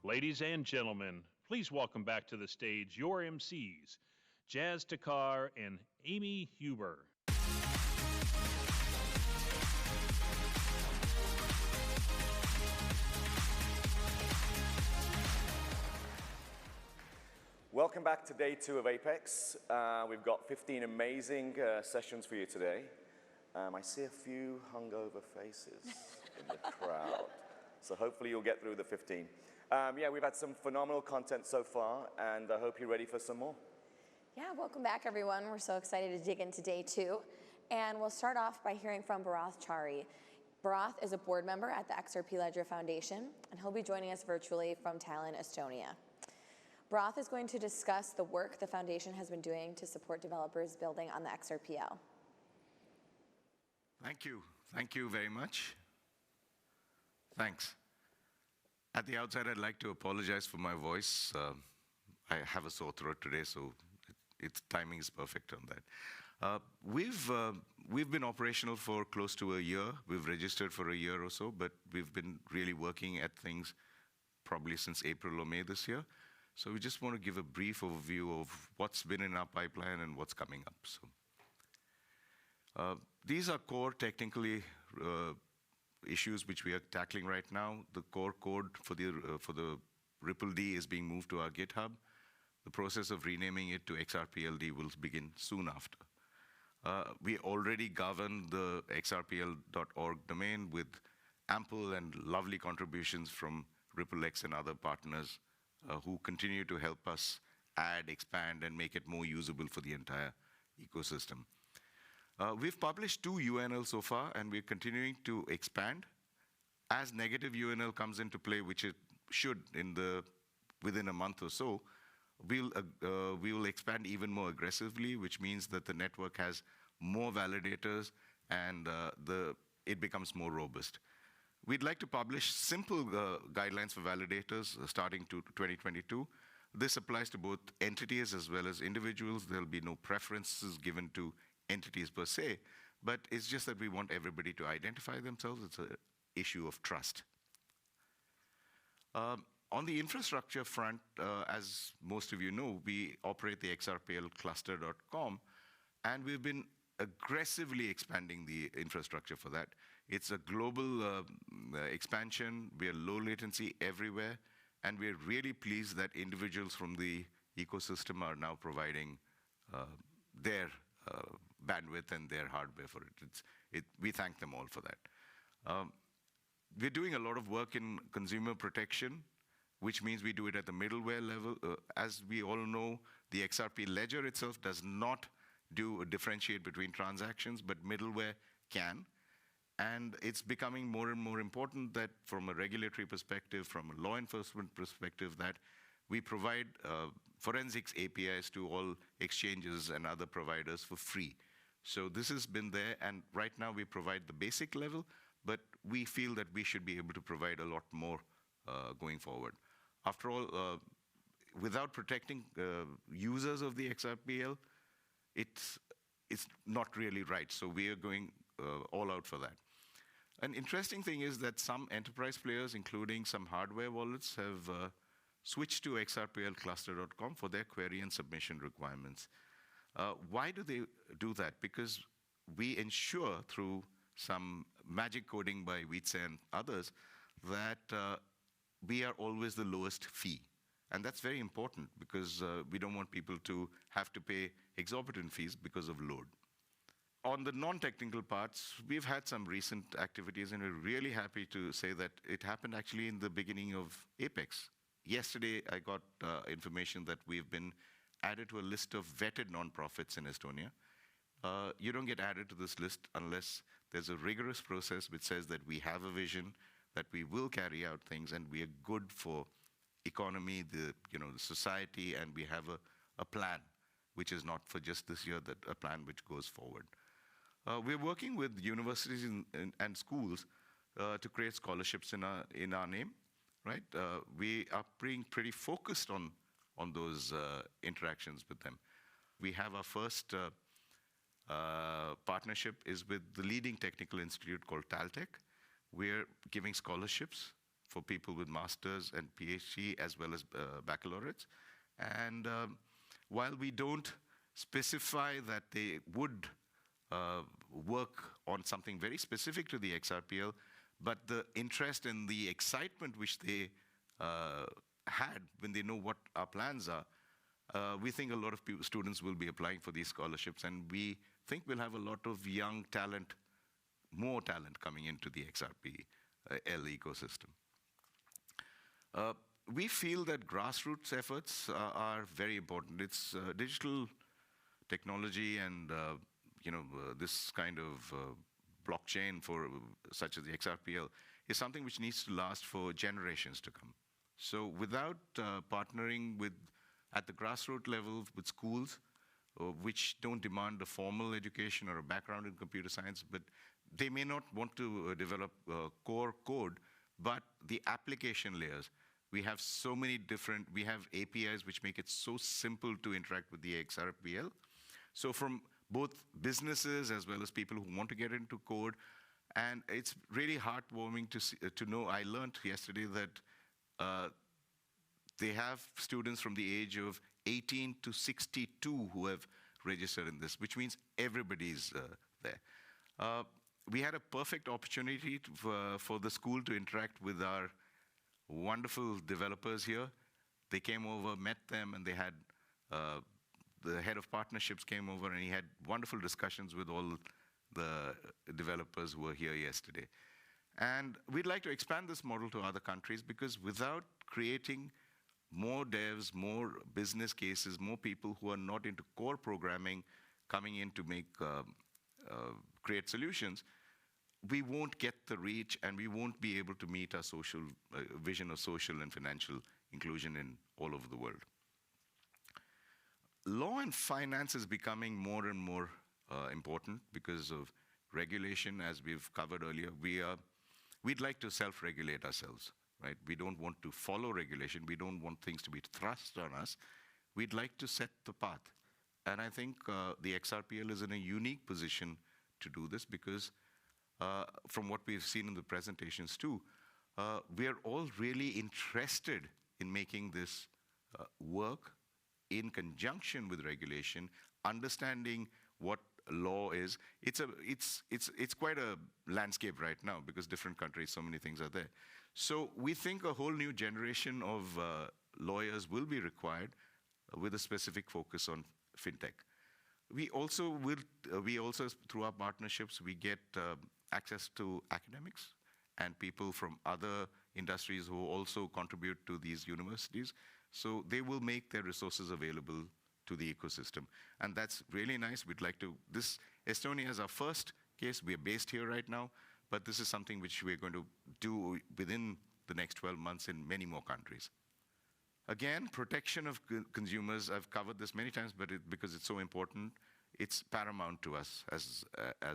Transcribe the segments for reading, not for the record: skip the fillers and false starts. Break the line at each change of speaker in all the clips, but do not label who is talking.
Ladies and gentlemen, please welcome back to the stage your MCs, Jazz Takar and Amy Huber.
Welcome back to day 2 of Apex. We've got 15 amazing sessions for you today. I see a few hungover faces in the crowd, so hopefully you'll get through the 15. Yeah, we've had some phenomenal content so far, and I hope you're ready for some more.
Yeah, welcome back, everyone. We're so excited to dig into day 2. And we'll start off by hearing from Bharath Chari. Bharath is a board member at the XRP Ledger Foundation, and he'll be joining us virtually from Tallinn, Estonia. Bharath is going to discuss the work the foundation has been doing to support developers building on the XRPL.
Thank you. Thank you very much. Thanks. At the outset, I'd like to apologize for my voice. I have a sore throat today, so its timing is perfect on that. We've been operational for close to a year. We've registered for a year or so, but we've been really working at things probably since April or May this year. So we just want to give a brief overview of what's been in our pipeline and what's coming up. So these are core technically issues which we are tackling right now. The core code for the Ripple D is being moved to our GitHub. The process of renaming it to XRPLD will begin soon after. We already govern the xrpl.org domain with ample and lovely contributions from RippleX and other partners who continue to help us add, expand, and make it more usable for the entire ecosystem. We've published 2 UNLs so far, and we're continuing to expand. As negative UNL comes into play, which it should within a month or so, we will expand even more aggressively, which means that the network has more validators and it becomes more robust. We'd like to publish simple guidelines for validators starting to 2022. This applies to both entities as well as individuals. There'll be no preferences given to entities per se, but it's just that we want everybody to identify themselves. It's an issue of trust. On the infrastructure front, as most of you know, we operate the XRPLcluster.com, and we've been aggressively expanding the infrastructure for that. It's a global expansion. We are low latency everywhere, and we're really pleased that individuals from the ecosystem are now providing their bandwidth and their hardware for it. We thank them all for that. We're doing a lot of work in consumer protection, which means we do it at the middleware level. As we all know, the XRP Ledger itself does not differentiate between transactions, but middleware can. And it's becoming more and more important that from a regulatory perspective, from a law enforcement perspective, that we provide forensics APIs to all exchanges and other providers for free. So this has been there, and right now we provide the basic level, but we feel that we should be able to provide a lot more going forward. After all, without protecting users of the XRPL, it's not really right. So we are going all out for that. An interesting thing is that some enterprise players, including some hardware wallets, have switched to XRPLcluster.com for their query and submission requirements. Why do they do that? Because we ensure through some magic coding by Wietse and others that we are always the lowest fee. And that's very important because we don't want people to have to pay exorbitant fees because of load. On the non-technical parts, we've had some recent activities, and we're really happy to say that it happened actually in the beginning of Apex. Yesterday, I got information that we've been added to a list of vetted nonprofits in Estonia. You don't get added to this list unless there's a rigorous process which says that we have a vision, that we will carry out things, and we are good for economy, the society, and we have a plan, which is not for just this year, that a plan which goes forward. We're working with universities and schools to create scholarships in our name, right? We are being pretty focused on those interactions with them. We have our first partnership is with the leading technical institute called Taltech. We're giving scholarships for people with masters and PhD as well as baccalaureates. And while we don't specify that they would work on something very specific to the XRPL, but the interest and the excitement which they had when they know what our plans are, we think a lot of students will be applying for these scholarships, and we think we'll have a lot of young talent, more talent coming into the XRPL ecosystem. We feel that grassroots efforts are very important. It's digital technology and this kind of blockchain such as the XRPL is something which needs to last for generations to come. So without partnering at the grassroots level with schools, which don't demand a formal education or a background in computer science, but they may not want to develop core code, but the application layers. We have so many we have APIs which make it so simple to interact with the XRPL. So from both businesses as well as people who want to get into code, and it's really heartwarming to know. I learned yesterday that they have students from the age of 18 to 62 who have registered in this, which means everybody's there. We had a perfect opportunity for the school to interact with our wonderful developers here. They came over, met them, and they had the head of partnerships came over, and he had wonderful discussions with all the developers who were here yesterday. And we'd like to expand this model to other countries, because without creating more devs, more business cases, more people who are not into core programming coming in to create solutions, we won't get the reach, and we won't be able to meet our social vision of social and financial inclusion in all over the world. Law and finance is becoming more and more important because of regulation, as we've covered earlier. We'd like to self-regulate ourselves, right? We don't want to follow regulation. We don't want things to be thrust on us. We'd like to set the path. And I think the XRPL is in a unique position to do this, because from what we've seen in the presentations too, we are all really interested in making this work in conjunction with regulation, understanding what law is. It's quite a landscape right now, because different countries, so many things are there. So we think a whole new generation of lawyers will be required with a specific focus on fintech. We also through our partnerships, we get access to academics and people from other industries who also contribute to these universities. So they will make their resources available to the ecosystem. And that's really nice. Estonia is our first case. We are based here right now, but this is something which we're going to do within the next 12 months in many more countries. Again, protection of consumers. I've covered this many times, but because it's so important, it's paramount to us as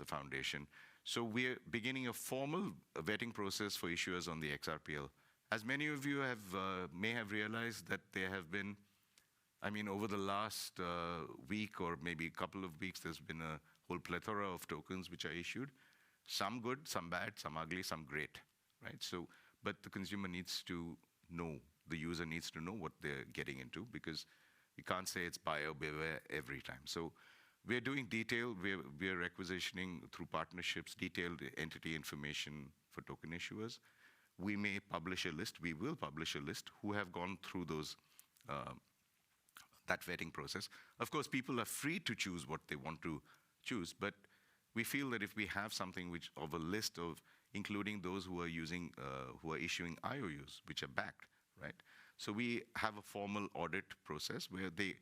a foundation. So we're beginning a formal vetting process for issuers on the XRPL. As many of you may have realized that there have been, over the last week or maybe a couple of weeks, there's been a whole plethora of tokens which are issued. Some good, some bad, some ugly, some great, right? So, but the consumer needs to know, the user needs to know what they're getting into, because you can't say it's buyer beware every time. So we're doing we're requisitioning through partnerships, detailed entity information for token issuers. We may publish a list, we will publish a list who have gone through that vetting process. Of course, people are free to choose what they want to choose, but we feel that if we have something of a list of including those who are issuing IOUs, which are backed, right? So we have a formal audit process where they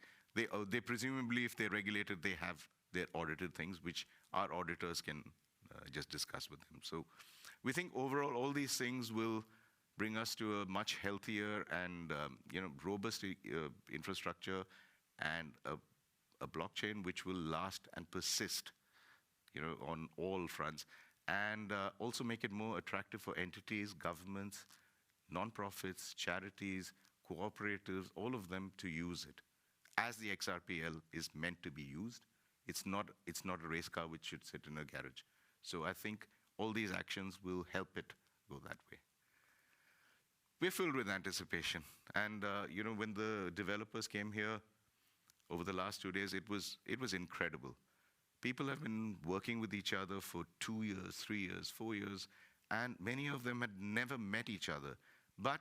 presumably, if they're regulated, they have their audited things, which our auditors can just discuss with them. So we think overall all these things will bring us to a much healthier and robust infrastructure, and a blockchain which will last and persist, on all fronts, and also make it more attractive for entities, governments, nonprofits, charities, cooperatives, all of them to use it, as the XRPL is meant to be used. It's not a race car which should sit in a garage. So I think all these actions will help it go that way. we're filled with anticipation. And when the developers came here over the last 2 days, it was incredible. People have been working with each other for 2 years, 3 years, 4 years, and many of them had never met each other. But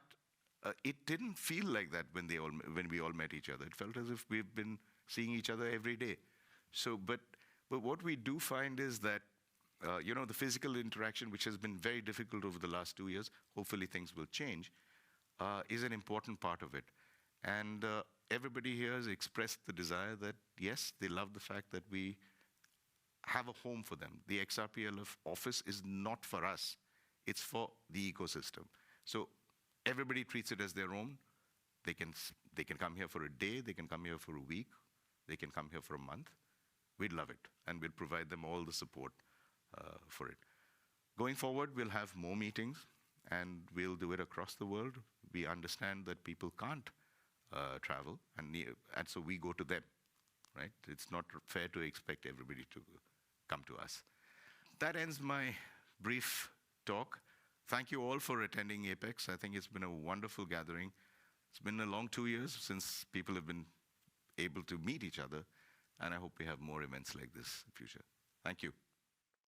it didn't feel like that when we all met each other. It felt as if we've been seeing each other every day. So, but what we do find is that the physical interaction, which has been very difficult over the last 2 years, hopefully things will change, is an important part of it. And everybody here has expressed the desire that, yes, they love the fact that we have a home for them. The XRPL office is not for us. It's for the ecosystem. So everybody treats it as their own. They can come here for a day. They can come here for a week. They can come here for a month. We'd love it. And we'll provide them all the support for it. Going forward, we'll have more meetings, and we'll do it across the world. We understand that people can't travel, and so we go to them, right? It's not fair to expect everybody to come to us. That ends my brief talk. Thank you all for attending Apex. I think it's been a wonderful gathering. It's been a long 2 years since people have been able to meet each other, and I hope we have more events like this in the future. Thank you.